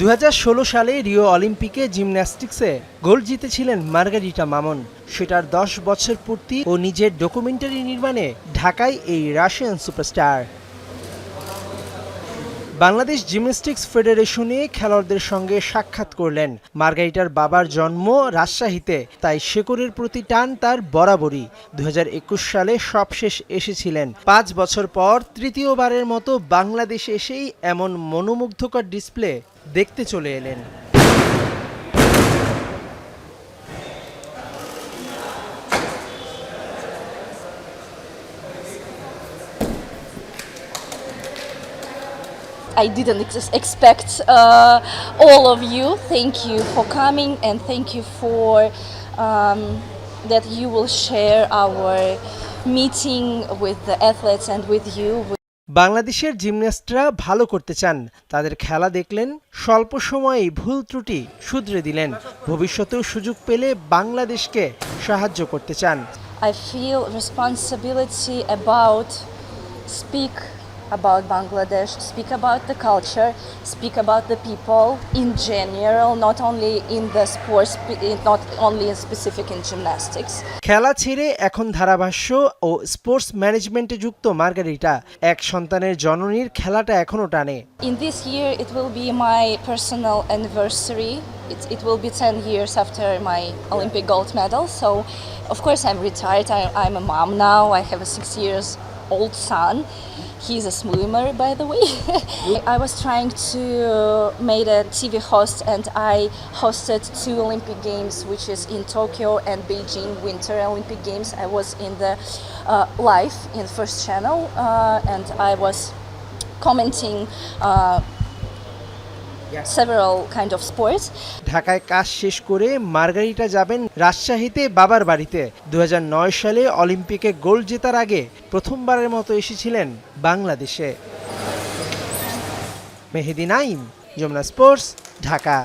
2016 সালে রিও অলিম্পিকে জিমন্যাস্টিক্সে গোল্ড জিতেছিলেন মার্গারিটা মামুন। সেটার 10 বছর পূর্তি ও নিজের ডকুমেন্টারি নির্মাণে ঢাকায় এই রাশিয়ান সুপারস্টার। বাংলাদেশ জিমন্যাস্টিক্স ফেডারেশনে খেলোয়াড়দের সঙ্গে সাক্ষাৎ করলেন। মার্গারিটার বাবার জন্ম রাজশাহীতে, তাই শেকড়ের প্রতি টান তার বরাবরই। 2021 সালে সবশেষ এসেছিলেন। 5 বছর পর তৃতীয়বারের মতো বাংলাদেশে এসেই এমন মনোমুগ্ধকর ডিসপ্লে দেখতে চলে এলেন। I didn't expect all of you. Thank you for coming and thank you for that you will share our meeting with the athletes and with you. বাংলাদেশের জিমন্যাস্টরা ভালো করতে চান, তাদের খেলা দেখলেন, স্বল্প সময়েই ভুল ত্রুটি শুধরে দিলেন। ভবিষ্যতেও সুযোগ পেলে বাংলাদেশকে সাহায্য করতে চান। I feel responsibility speak about Bangladesh, speak about the culture, speak about the people in general, not only in the sports, not only in specific in gymnastics. খেলা ছেড়ে এখন ধারাভাষ্য ও স্পোর্টস ম্যানেজমেন্টে যুক্ত মার্গারিটা এক সন্তানের জননীর খেলাটা এখনো টানে। In this year it will be my personal anniversary. It will be 10 years after my Olympic gold medal. So of course I'm retired. I'm a mom now. I have a 6-year-old son. He's a swimmer, by the way. I was trying to make a TV host, and I hosted 2 Olympic Games, which is in Tokyo and Beijing Winter Olympic Games. I was in the live in First Channel, and I was commenting several kind of sports. ঢাকায় কাজ শেষ করে Margarita যাবেন রাজশাহীতে বাবার বাড়িতে। 2009 সালে অলিম্পিকে গোল্ড জেতার আগে প্রথমবারের মতো এসেছিলেন বাংলাদেশে। মেহেদী নাইম, যমুনা স্পোর্টস, ঢাকা।